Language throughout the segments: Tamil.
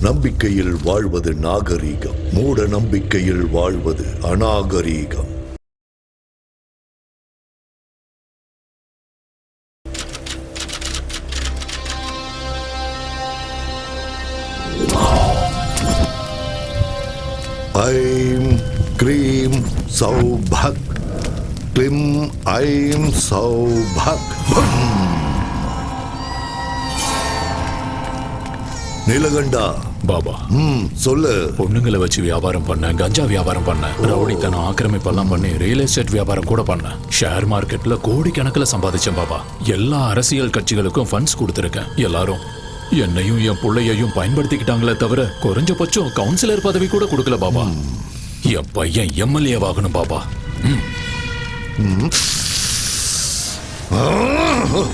நம்பிக்கையில் வாழ்வது நாகரீகம், மூட நம்பிக்கையில் வாழ்வது அநாகரீகம். ஐம் க்ரீம் சௌபக், க்ளிம் ஐம் சௌபக். நீலகண்டா பாபா, சொல்லு. பொண்ணுங்களை வச்சு வியாபாரம் பண்ண, கஞ்சா வியாபாரம் பண்ண, ரவுடித்தனம் ஆக்கிரமிப்பெல்லாம் பண்ணி ரியல் எஸ்டேட் வியாபாரம் கூட பண்ண, ஷேர் மார்க்கெட்ல கோடிக்கணக்கில் சம்பாதிச்சேன் பாபா. எல்லா அரசியல் கட்சிகளுக்கும் ஃபண்ட்ஸ் கொடுத்துருக்கேன். எல்லாரும் என்னையும் என் பிள்ளையையும் பயன்படுத்திக்கிட்டாங்களே தவிர குறைஞ்சபட்சம் கவுன்சிலர் பதவி கூட கொடுக்கல பாபா. என் பையன் எம்எல்ஏ ஆகணும் பாபா.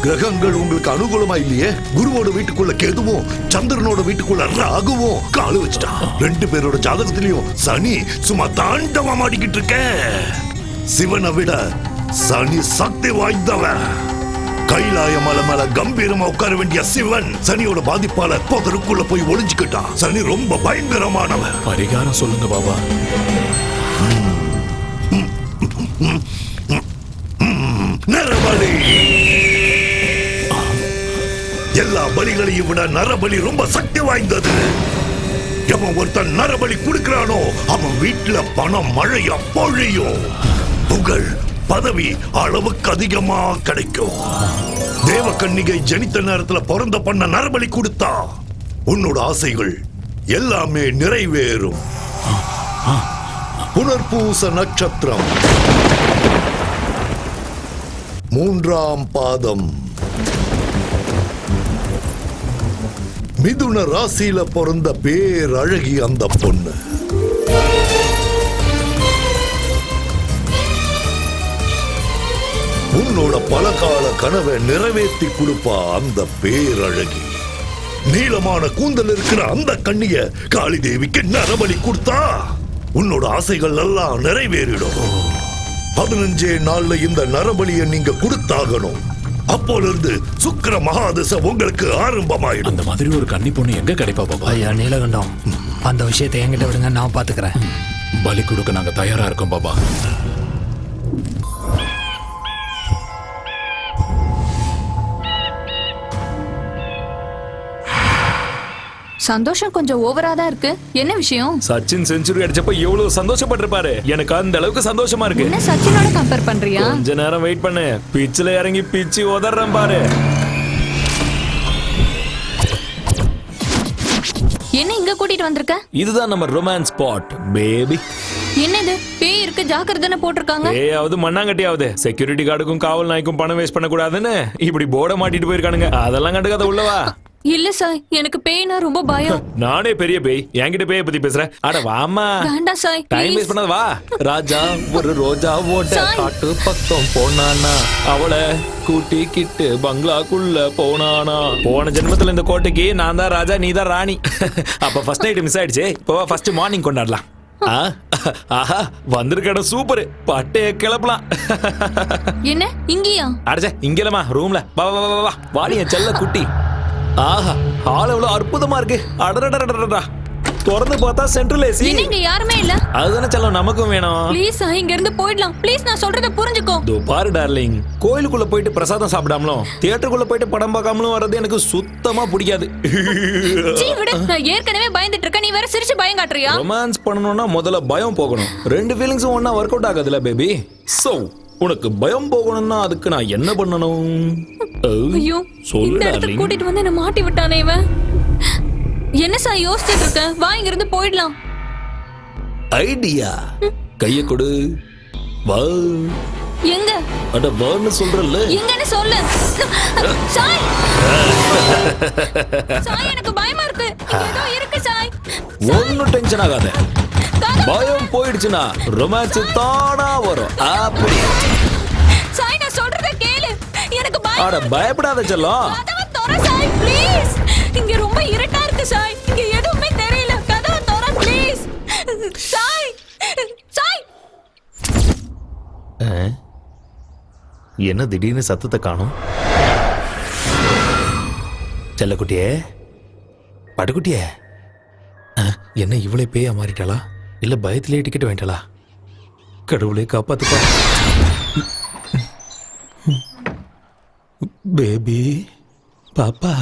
கிரகங்கள் உங்களுக்கு அனுகூலமா இல்லையே. குருவோட வீட்டுக்குள்ள கேதுவும் சந்திரனோட வீட்டுக்குள்ள ராகுவும் காலு வச்சுட்டா. 2 பேரோட ஜாதகத்திலையும் சனி சும்மா தாண்டவம் ஆடிக்கிட்டு இருக்க. சிவனை விட சனி சக்தி வாய்ந்தவன். கைலாய மலை மேல கம்பீரமா உட்கார வேண்டிய சிவன் சனியோட பாதிப்பால புதருக்குள்ள போய் ஒளிஞ்சுக்கிட்டான். சனி ரொம்ப பயங்கரமானவன். பரிகாரம் சொல்லுங்க பாபா. நரபலி. எல்லா பலிகளையும் விட நரபலி ரொம்ப சக்தி வாய்ந்தது. எவன் ஒருத்தன் நரபலி கொடுக்கிறானோ அவன் வீட்டுல பணம் மழையா பொழியும். புகழ் பதவி அளவுக்கு அதிகமா கிடைக்கும். தேவகன்னிகை ஜனித்த நேரத்துல பிறந்த பண்ண நரபலி கொடுத்தா உன்னோட ஆசைகள் எல்லாமே நிறைவேறும். புனர்பூச நட்சத்திரம் 3ஆம் பாதம். மிதுன ராசியில பிறந்த பேரழகி அந்த பொண்ணு. உன்னோட பலகால கனவை நிறைவேற்றி கொடுப்பா அந்த பேரழகி. நீளமான கூந்தல் இருக்கிற அந்த கண்ணிய காளி தேவிக்கு நரபலி கொடுத்தா உன்னோட ஆசைகள் எல்லாம் நிறைவேறிடும். 15 நாள்ல இந்த நரபலியை நீங்க கொடுத்தாகணும். அப்போல இருந்து சுக்கிர மகாதசை உங்களுக்கு ஆரம்பமாயிடும். அந்த மாதிரி ஒரு கன்னி பொண்ணு எங்க கிடைப்பா பாபா? ஐயா நீலகண்டம், அந்த விஷயத்தை என்கிட்ட விடுங்க, நான் பாத்துக்கிறேன். பலி கொடுக்க நாங்க தயாரா இருக்கோம் பாபா. சந்தோஷம் கொஞ்சம் ஓவரா தான் இருக்கு. என்ன விஷயம்? சச்சின் செஞ்சுரி அடிச்சப்ப எவ்வளவு சந்தோஷப்பட்டிருப்பாரு. எனக்கு அந்த அளவுக்கு சந்தோஷமா இருக்கு. என்ன சச்சினோட கம்பேர் பண்றியா? கொஞ்ச நேரம் வெயிட் பண்ணு. பிச்சில இறங்கி பிச்சி உதறேன் பாரு. என்ன இங்க கூட்டிட்டு வந்திருக்க? இதுதான் நம்ம ரொமான்ஸ் ஸ்பாட் பேபி. என்னது பேய் இருக்கு ஜாக்கிரதைன்னு போட்டிருக்காங்க. ஏயாவது மண்ணாங்கட்டியாவது செக்யூரிட்டி கார்டுக்கும் காவல் நாய்க்கும் பணம் வேஸ்ட் பண்ண கூடாதுன்னு இப்படி போர்டை மாட்டிட்டு போயிருக்கானுங்க. அதெல்லாம் கண்டுக்காத உள்ளவா. இல்ல சார், எனக்கு பேய்னா ரொம்ப பயம். நானே பெரிய பேய், என்கிட்ட பேய பத்தி பேசுறேன். அட வாமா. வேண்டாம் சார், டைம் வேஸ்ட் பண்ணாத வா. ராஜா ஒரு ரோஜா ஓட்ட காட்டு பக்கம் போனானா, அவளை கூட்டிக்கிட்டு பங்களாக்குள்ள போனானா. போன ஜென்மத்துல இந்த கோட்டைக்கு நான் தான் ராஜா, நீ தான் ராணி. அப்ப ஃபர்ஸ்ட் நைட் மிஸ் ஆயிடுச்சு. இப்போ ஃபர்ஸ்ட் மார்னிங் கொண்டாடலாம். ஆஹா, வந்திருக்க சூப்பர். பட்டைய கிளப்பலாம். என்ன இங்கயா? அடச்சே, இங்கலமா ரூம்ல. வா வா வா வா. வாடி என் செல்ல குட்டி. ஆஹா, ஹால் எவ்வளவு அற்புதமா இருக்கு. அடடடடடடா. திறந்து பார்த்தா சென்ட்ரல் ஏசி. இங்க யாருமே இல்ல. அதுதானே செல்லம் நமக்கும் வேணும். ப்ளீஸ் இங்க இருந்து போய்டலாம். ப்ளீஸ் நான் சொல்றத புரிஞ்சுக்கோ. தோ பாரு டார்லிங், கோயிலுக்குள்ள போயிட்டு பிரசாதம் சாப்பிடாமலும் தியேட்டருக்குள்ள போயிட்டு படம் பார்க்காமலும் வர்றது எனக்கு சுத்தமா பிடிக்காது. ஜீ விடு, நான் ஏற்கனவே பயந்துட்டு இருக்கேன். நீ வேற சிரிச்சு பயம் காட்டுறியா? ரொமான்ஸ் பண்ணனும்னா முதல்ல பயம் போகணும். 2 ஃபீலிங்ஸும் ஒண்ணா ஒர்க் அவுட் ஆகாதுல பேபி. சோ உனக்கு பயம் போகணும்னா அதுக்கு நான் என்ன பண்ணணும்? ஐயோ, இந்த இடத்துக்கு கூட்டிட்டு வந்து என்ன மாட்டி விட்டானே இவன். என்ன சார் யோசிச்சுட்டு இருக்க? வா இங்க இருந்து போயிடலாம். ஐடியா. கைய கொடு. வா. எங்க? அட வான்னு சொல்றல்ல. எங்கன்னு சொல்லு. சாய். சாய், எனக்கு பயமா இருக்கு. ஏதோ இருக்கு சாய். ஒண்ணும் டென்ஷன் ஆகாத. பயம் போயிடுச்சுனா ரொமான்ஸ் தானா வரும். அப்படி. சாய், நான் சொல்றத கேளு. எனக்கு பயம். அட பயப்படாத செல்லம். கதவை தர சாய், ப்ளீஸ். இங்க ரொம்ப இருட்டா இருக்கு சாய். இங்க எதுவுமே தெரியல. கதவை தர ப்ளீஸ். சாய். சாய். என்ன திடீர்னு சத்தத்தை காணோம்? செல்லக்குட்டியே, படுக்குட்டியே, என்ன இவளே பேயா மாறிட்டாளா இல்ல பயத்திலே டிக்கெட் வாங்கிட்டாளா? கடவுளே காப்பாத்துப்பா. பேபி பாப்பா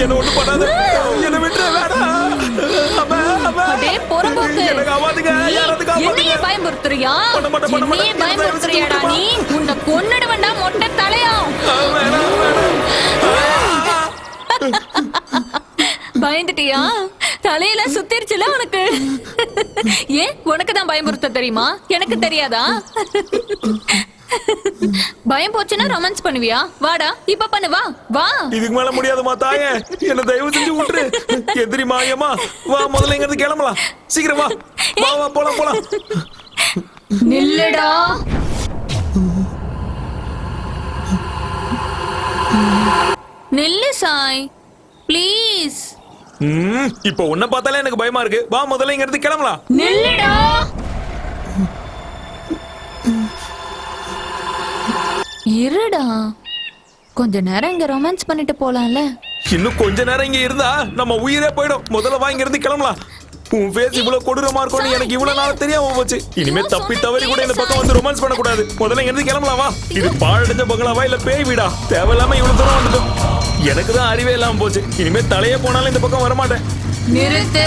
என்ன ஒண்ணு பண்ணாத, என்ன விட்டுற வேணாம். அடே பொறம்போக்கு, எனக்கு ஆவாதுங்க, யாராவது காப்பாத்துங்க. என்னையே பயமுறுத்துறியா? பண்ண மாட்டேன், பண்ண என்னையே மாட்டேன். பயமுறுத்துறியாடா நீ? உன்னை கொன்னுடுவேன்டா மொட்டை தலையா. பயந்துட்டியா? தலையில சுத்திருச்சுல உனக்கு. ஏன் உனக்கு தான் பயமுறுத்த தெரியுமா? எனக்கு தெரியாதா? பயம் போச்சுன்னா ரொமான்ஸ் பண்ணுவியா? வாடா இப்ப பண்ணு, வா வா. இதுக்கு மேல முடியாதுமா தாயே, என்ன தயவு செஞ்சு விட்டுரு. எதிரிமா ஐயம்மா, வா முதல்ல இங்க இருந்து கிளம்பலாம். சீக்கிரம் வா, வா வா போலாம் போலாம். நில்லுடா. நில்லு சாய் ப்ளீஸ். இப்போ உன்னை பார்த்தாலே எனக்கு பயமா இருக்கு. வா முதல்ல இங்க இருந்து கிளம்பலாம். நில்லுடா. இருடா, கொஞ்ச நேரம் இங்க ரொமான்ஸ் பண்ணிட்டு போலாம்ல. இன்னும் கொஞ்ச நேரம் இங்க இருந்தா நம்ம உயிரே போயிடும். முதல்ல வா இங்க இருந்து கிளம்பலாம். உன் ஃபேஸ் இவ்வளவு கொடூரமா இருக்கும்னு எனக்கு இவ்வளவு நாள் தெரியாம போச்சு. இனிமே தப்பி தவறி கூட இந்த பக்கம் வந்து ரொமான்ஸ் பண்ண கூடாது. முதல்ல இங்க இருந்து கிளம்பலாம் வா. இது பாழடைஞ்ச பங்களாவா இல்ல பேய் வீடா? தேவையில்லாம இவ்வளவு தூரம் வந்துட்டோம். எனக்கு தான் அறிவே இல்லாம போச்சு. இனிமே தலையே போனாலும் இந்த பக்கம் வர மாட்டேன். நிறுத்து.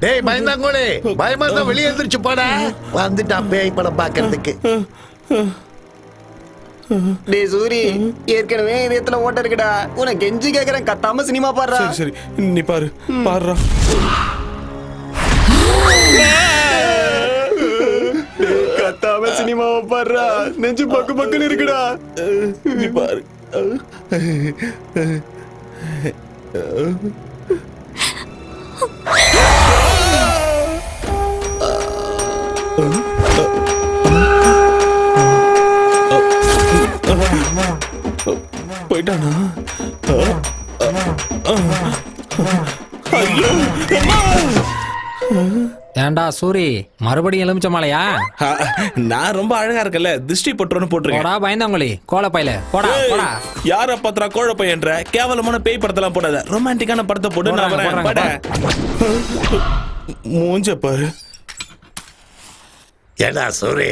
டேய் பயந்தாங்கோலே, பயமா இருந்தா வெளியே எந்திரிச்சு போடா. வந்துட்டான் பேய் படம் பாக்குறதுக்கு. டேய் சூரி, ஏற்கனவே இதயத்துல ஓட்ட இருக்குடா. உனக்கு கெஞ்சி கேக்குறேன், கத்தாம சினிமா பாடுறா. சரி நீ பாரு, பாருடா. கத்தாம சினிமாவை பாடுறா. நெஞ்சு பக்கு பக்குன்னு இருக்குடா. நீ பாரு. போயிட்டானா? ஏண்டா சூரி, மறுபடியும் எலுமிச்ச மாலையா? நான் ரொம்ப அழகா இருக்கல, திருஷ்டி பட்டுறோன்னு போட்டிருக்கேன். போடா பயந்தாங்கோலி, கோலப்பையில போடா போடா. யார பத்திரா கோழ பையன்ற கேவலமான பேய் படத்தெல்லாம் போடாத. ரொமான்டிக்கான படத்தை போட்டு நான் வரேன். பட மூஞ்ச பாரு. ஏடா சூரி,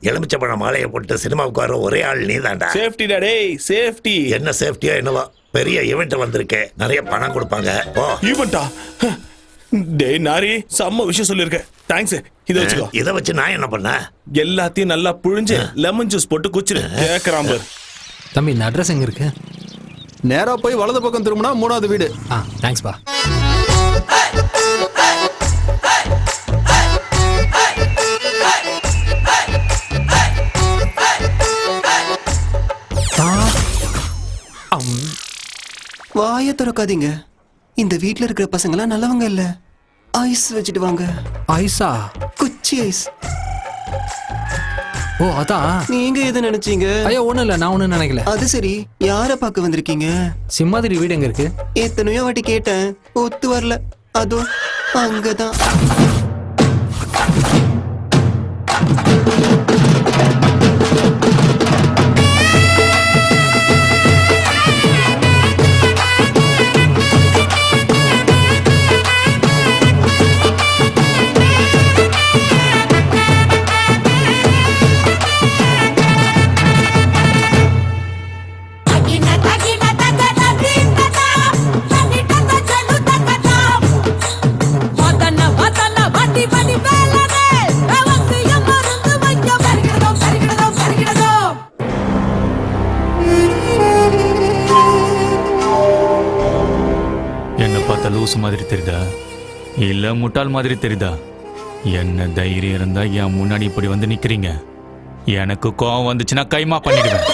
எலுமிச்சப்பழம் மாலையை போட்டு சினிமாவுக்கு வர ஒரே ஆள் நீதான்டா. சேஃப்டிடா டேய், சேஃப்டி. என்ன சேஃப்டியா என்னவா? பெரிய ஈவெண்ட் வந்திருக்கேன், நிறைய பணம் கொடுப்பாங்க. ஓ ஈவென்ட்டா? டேய் நாரி, செம்ம விஷயம் சொல்லிருக்க. தேங்க்ஸ். இதை வச்சுக்கோ. இதை வச்சு நான் என்ன பண்ண? எல்லாத்தையும் நல்லா புழிஞ்சு லெமன் ஜூஸ் போட்டு குச்சிரு. கேக்குறான் பாரு. தம்பி இந்த அட்ரஸ் எங்க இருக்கு? நேரா போய் வலது பக்கம் திரும்பினா 3வது வீடு. தேங்க்ஸ் பா. வாயை திறக்காதீங்க. இந்த வீட்ல இருக்கிற பசங்களாம் நல்லவங்க இல்ல. ஐஸ் வச்சுட்டு வாங்க. ஐஸா? குச்சி ஐஸ். ஓ அதான். நீங்க எது நினைச்சீங்க? ஐயோ ஒண்ணும் இல்ல, நான் ஒண்ணும் நினைக்கல. அது சரி, யார பார்க்க வந்திருக்கீங்க? சிம்மாதிரி வீடு எங்க இருக்கு? எத்தனையோ வாட்டி கேட்டேன், ஒத்து வரல. அதோ அங்கதான். லூசு மாதிரி தெரியுதா இல்ல முட்டாள் மாதிரி தெரியுதா? என்ன தைரியம் இருந்தா என் முன்னாடி இப்படி வந்து நிக்கிறீங்க? எனக்கு கோவம் வந்துச்சுன்னா கைமா பண்ணிடுவேன்.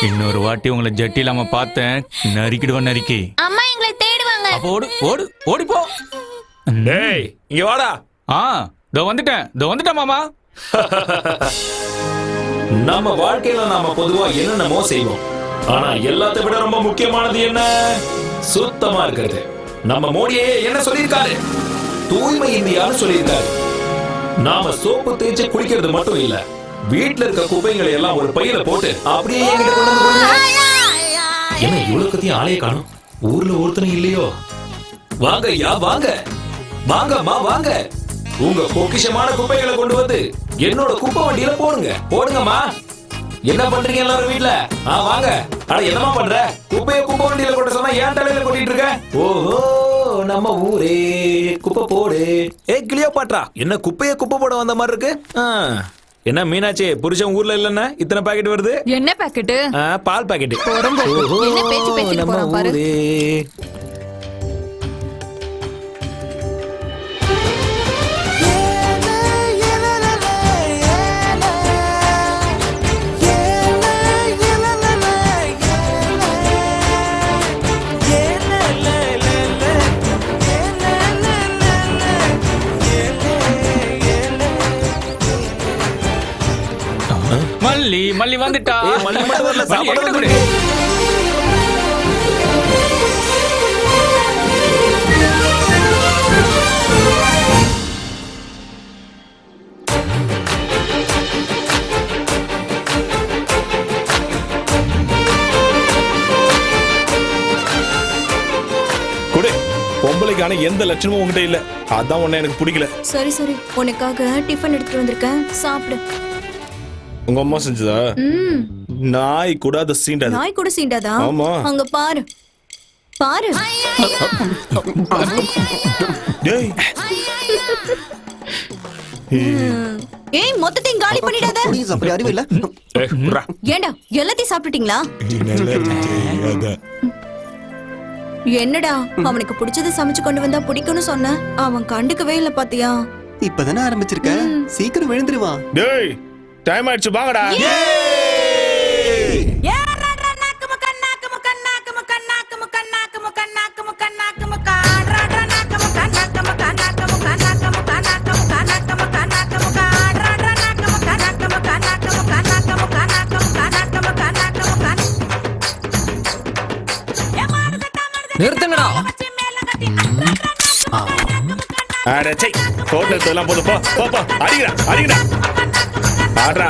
இன்னொரு வாட்டி உங்களை ஜட்டி இல்லாம பார்த்தேன், நறுக்கிடுவேன் நறுக்கி. அம்மா எங்களை தேடுவாங்க. அப்ப ஓடு ஓடு ஓடி போ. டேய் இங்க வாடா. இதோ வந்துட்டேன் மாமா. நம்ம வாழ்க்கையில நாம பொதுவா என்னென்னமோ செய்வோம். ஆனா எல்லாத்தை விட ரொம்ப முக்கியமானது என்ன? சுத்தமா இருக்கிறது. நம்ம மோடியே என்ன சொல்லியிருக்காரு? தூய்மை இந்தியான்னு சொல்லியிருக்காரு. நாம சோப்பு தேய்ச்சி குளிக்கிறது மட்டும் இல்ல, வீட்டுல இருக்க குப்பைகளை எல்லாம் ஒரு பையில போட்டு அப்படியே என்கிட்ட கொண்டு வந்து கொடுங்க. என்ன இவ்வளவு கத்தியும் ஆளைய காணும்? ஊர்ல ஒருத்தனும் இல்லையோ? வாங்க ஐயா, வாங்க வாங்கம்மா, வாங்க. உங்க பொக்கிஷமான குப்பைகளை கொண்டு வந்து என்னோட குப்பை வண்டியில போடுங்க. போடுங்கம்மா. என்ன பண்றீங்க எல்லாரும் வீட்ல? வாங்க. அட என்னமா பண்ற? குப்பைய குப்பை வண்டியில கொண்டு சொன்னா ஏன் தலையில கொட்டிட்டு இருக்க? ஓஹோ, நம்ம ஊரே குப்பை போடு. ஏய் கிளியோபாட்ரா, என்ன குப்பைய குப்பை போட வந்த மாதிரி இருக்கு? என்ன மீனாட்சி, புருஷன் ஊர்ல இல்லன்னா இத்தனை பாக்கெட் வருது? என்ன பாக்கெட்? பால் பாக்கெட். என்ன பேச்சு பேசிட்டு போறான் பாரு. மல்லி மல்லி வந்துட்டா. மல்லி மட்டும் வரல, சாப்பாடு வந்து கொடு. கொடு. பொம்பளைக்கான எந்த லட்சணமும் உங்ககிட்ட இல்ல, அதான் உன்னை எனக்கு பிடிக்கல. சரி சரி, உனக்காக டிஃபன் எடுத்துட்டு வந்திருக்கேன், சாப்பிடு. உங்க அம்மா செஞ்சதா? நாய் கூட அதை சீண்டாது. நாய் கூட சீண்டாதா? ஆமா. அங்க பாரு பாரு. டேய், ஏய் மொத்தத்தையும் காலி பண்ணிடாத. ப்ளீஸ், அப்படி அறிவு இல்ல. ஏண்டா எல்லாத்தையும் சாப்பிட்டுட்டீங்களா? என்னடா அவனுக்கு பிடிச்சதை சமைச்சு கொண்டு வந்தா பிடிக்கும்னு சொன்ன, அவன் கண்டுக்கவே இல்ல பாத்தியா? இப்பதானே ஆரம்பிச்சிருக்க, சீக்கிரம் விழுந்துருவான். டேய், டைம் ஆயிடுச்சு, வாங்கடா. நிறுத்துங்கடா. அட சை, ஹோட்டல் எல்லாம் போது, போ போ போ. அடிங்கடா அடிங்கடா, ஆடுறா.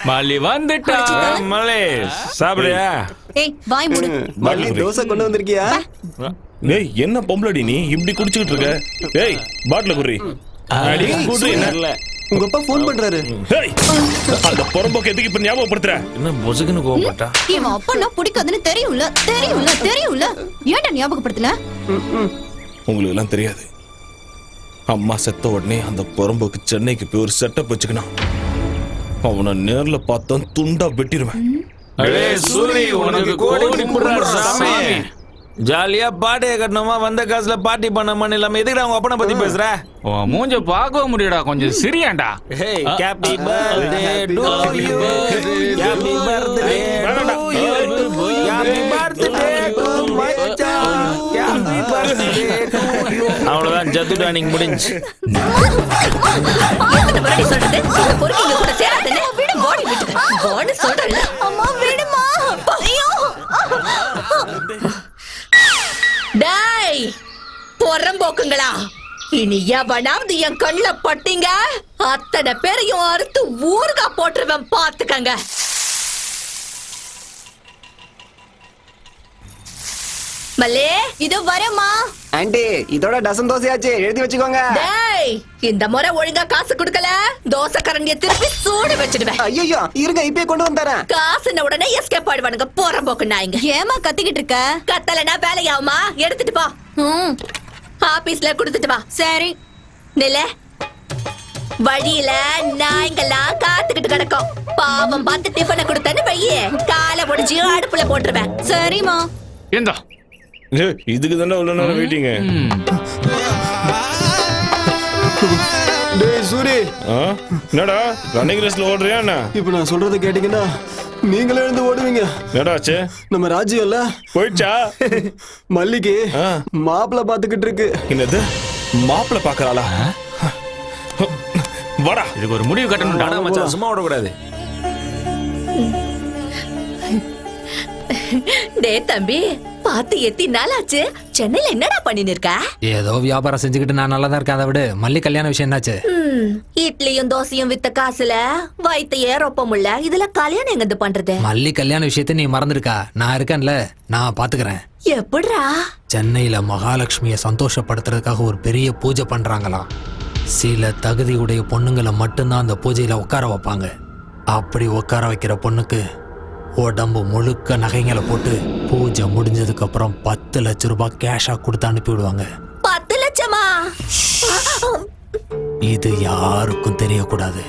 மல்லி வந்துட்டா. மலே சாப்பிடுயா? ஏய் வாய் மூடு. மல்லி தோசை கொண்டு வந்திருக்கியா? டேய், என்ன பொம்பளடி நீ இப்படி குடிச்சிட்டு இருக்க? டேய், பாட்டில குடி. அடி குடி. என்ன உங்க அப்பா போன் பண்றாரு. டேய், அந்த பொறம்போக்கு எதுக்கு இப்ப ஞாபகப்படுத்துற? என்ன பொசுக்குன்னு கோவப்பட்டா? இவன் அப்பா பிடிக்காதுன்னு தெரியும்ல தெரியும்ல தெரியும்ல, ஏன்டா ஞாபகப்படுத்தல? உங்களுக்கு எல்லாம் தெரியாது. அம்மா செத்த உடனே அந்த பொறம்போக்கு சென்னைக்கு போய் ஒரு செட்டப் வச்சுக்கணும். அவனை நேர்ல பார்த்தா துண்டா வெட்டிடுவேன். சூரி, உனக்கு கோடி கும்பிடுறாரு சாமி. ஜாலியா பாட்டியை கட்டணுமா, வந்த காசுல பார்ட்டி பண்ணாமன்னு இல்லாம எதுக்குடா அவங்க அப்பனை பத்தி பேசுற? உன் மூஞ்ச பார்க்கவும் முடியடா, கொஞ்சம் சிரியாண்டா. Hey, happy birthday to you. Happy birthday to you. Happy birthday to மச்சான். Happy birthday to you. அவ்வளவுதான், ஜத்துடா, நீங்க முடிஞ்சு. அம்மா விடுமா. ஐயோ. டேய் பொறம்போக்குங்களா, இனி எவனாவது என் கண்ணுல பட்டீங்க, அத்தனை பேரையும் அறுத்து ஊறுகா போட்டுருவேன், பாத்துக்கங்க. மல்லே, இது வரமா. ஆண்டி, இதோட டசன் தோசையாச்சு, எழுதி வச்சுக்கோங்க. டேய், இந்த முறை ஒழுங்கா காசு கொடுக்கல, தோசை கரண்டிய திருப்பி சூடு வச்சிடுவேன். ஐயோ, இருங்க, இப்பயே கொண்டு வந்துறேன். காசுன உடனே எஸ்கேப் ஆயிடுவானுங்க பொறம்போக்கு நாய்ங்க. ஏமா கத்திக்கிட்டு இருக்க? கத்தலனா வேலையாவுமா, எடுத்துட்டு போ. ஆபீஸ்ல கொடுத்துட்டு வா. சரி. நில வழியில நாய்ங்கெல்லாம் காத்துக்கிட்டு கிடக்கும். பாவம் பார்த்து டிஃபனை கொடுத்தன்னு வையே, காலை ஒடிச்சு அடுப்புல போட்டுருவேன். சரிமா. ஏண்டா இதுக்கு தானே இவ்வளவு நேரம் வெயிட்டிங்க. டேய் சூரி, என்னடா ரன்னிங் ரேஸ்ல ஓடுறியா என்ன? இப்ப நான் சொல்றதை கேட்டீங்கன்னா நீங்களே எழுந்து ஓடுவீங்க. என்னடாச்சு? நம்ம ராஜ்யம்ல போயிடுச்சா? மல்லிக்கு ஆ. மாப்பிள்ள பாத்துக்கிட்டு இருக்கு. என்னது மாப்பிள்ள பாக்குறாளா? வாடா. இதுக்கு ஒரு முடிவு கட்டணும்டா. அட மச்சான் சும்மா விடக்கூடாது. டே தம்பி, பார்த்து எத்தி நாளாச்சு. சென்னையில என்னடா பண்ணின்னு இருக்க? ஏதோ வியாபாரம் செஞ்சுக்கிட்டு நான் நல்லா தான் இருக்கேன். அதை விட மல்லி கல்யாண விஷயம் என்னாச்சு? இட்லியும் தோசையும் வித்த காசுல வயித்தையே ரொப்பமுல்ல. இதுல கல்யாணம் எங்க பண்றது? மல்லி கல்யாண விஷயத்தை நீ மறந்துருக்கா? நான் இருக்கேன்ல, நான் பாத்துக்கிறேன். எப்படிரா? சென்னையில மகாலட்சுமியை சந்தோஷப்படுத்துறதுக்காக ஒரு பெரிய பூஜை பண்றாங்களாம். சில தகுதியுடைய பொண்ணுங்களை மட்டும்தான் அந்த பூஜையில உட்கார வைப்பாங்க. அப்படி உட்கார வைக்கிற பொண்ணுக்கு உடம்பு முழுக்க நகைங்களை போட்டு பூஜை முடிஞ்சதுக்கு அப்புறம் 10 லட்சம் ரூபாய் கேஷா கொடுத்து அனுப்பி விடுவாங்க. 10 லட்சமா? இது யாருக்கும் தெரியக்கூடாது.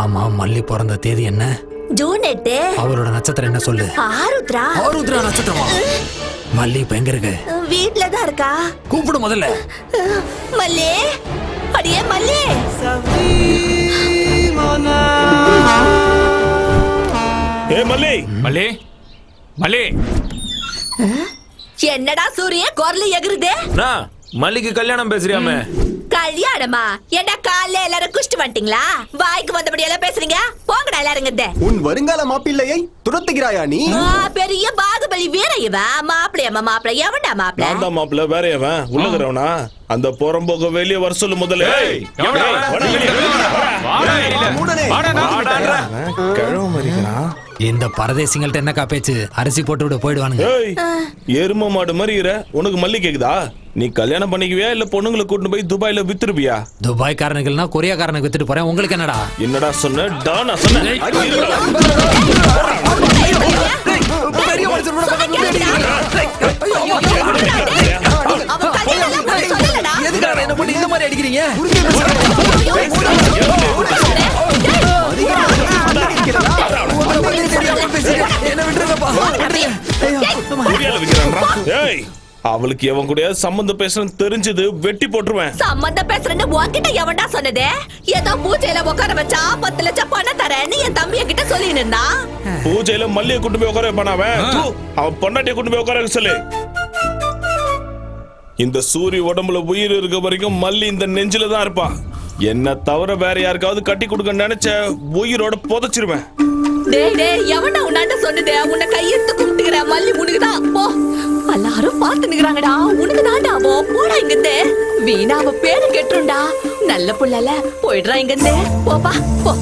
ஆமா, மல்லி பிறந்த தேதி என்ன? ஜூன் 8. அவரோட நட்சத்திரம் என்ன சொல்லு? ஆருத்ரா. ஆருத்ரா நட்சத்திரமா? மல்லி இப்ப எங்க இருக்கு? வீட்ல தான் இருக்கா. கூப்பிடு முதல்ல. மல்லி, அடியே மல்லி. ஏ மல்லி. மல்லி மல்லி, என்னடா சூரிய குரல் எகுறுதே? நான் மல்லிக்கு கல்யாணம் பேசுறியாமே? கல்யாணமா? ஏண்டா காலைல எல்லாரும் குஷ்டு வந்துட்டீங்களா? வாய்க்கு வந்தபடி எல்லாம் பேசுறீங்க. போங்கடா எல்லாரும் இங்க. உன் வருங்கால மாப்பிள்ளையை துரத்துகிறாயா நீ? பெரிய பாகுபலி வீர இவன். மாப்பிள்ளையம்மா மாப்பிள்ளை. எவன்டா மாப்பிள்ளை? நான் தான் மாப்பிள்ள. வேற எவன்? உள்ளகிறவனா? அந்த புறம்போக வெளியே வர சொல்லு முதல்ல. கிழவ மறிக்கிறான். இந்த பரதேசிங்கள்ட்ட என்னக்கா பேச்சு? அரிசி போட்டு விட போயிடுவானுங்க. ஏய், எரும மாடு மாதிரி இரு. உனக்கு மல்லி கேக்குதா? நீ கல்யாணம் பண்ணிக்குவியா இல்ல பொண்ணுங்களை கூட்டிட்டு போய் துபாயில வித்துருப்பியா? துபாய் காரனுக்குன்னா கொரியாக்காரனுக்கு வித்துட்டு போறேன். உங்களுக்கு என்னடா? என்னடா சொன்ன? டானா சொன்ன? பெரிய மனுஷன் கூட பக்கத்துல அடிக்கிறீங்க. அவன் கல்யாணம் பண்ண சொல்லலடா. எதுக்காக என்ன பண்ணி இந்த மாதிரி அடிக்கிறீங்க? என்ன விட்டுருங்கப்பா. புரியால விக்கிறான்டா. ஏய், அவளுக்கு எவன் கூட சம்பந்தம் பேசுறேன்னு தெரிஞ்சது வெட்டி போட்டுருவேன். சம்பந்தம் பேசுறேன்னு உன்கிட்ட எவன்டா சொன்னதே? ஏதோ பூஜையில உட்கார வச்சா 10 லட்சம் பணம் தரேன்னு என் தம்பிய கிட்ட சொல்லின்னு இருந்தான். பூஜையில மல்லியை கூட்டு போய் உட்கார வைப்பான் அவன். அவன் பொண்டாட்டியை கூட்டு போய் உட்கார வைக்க சொல்லு. இந்த சூரிய உடம்புல உயிர் இருக்க வரைக்கும் மல்லி இந்த நெஞ்சில தான் இருப்பா. என்ன தவிர வேற யாருக்காவது கட்டி கொடுக்க நினைச்ச உயிரோட புதைச்சிருவேன். டேய் டேய், எவன்டா உன்னாண்ட சொன்னதே? உன்னை கையெடுத்து கும்பிட்டுக்கிற மல்லி உனக்குதான். போ, எல்லாரும் பார்த்து நிக்கிறாங்கடா. உனக்கு தான்டா. போடா இங்கிருந்து. வீணா அவ பேரு கெட்டுருண்டா. நல்ல புள்ளல போயிடுறா இங்கிருந்து. போப்பா போ.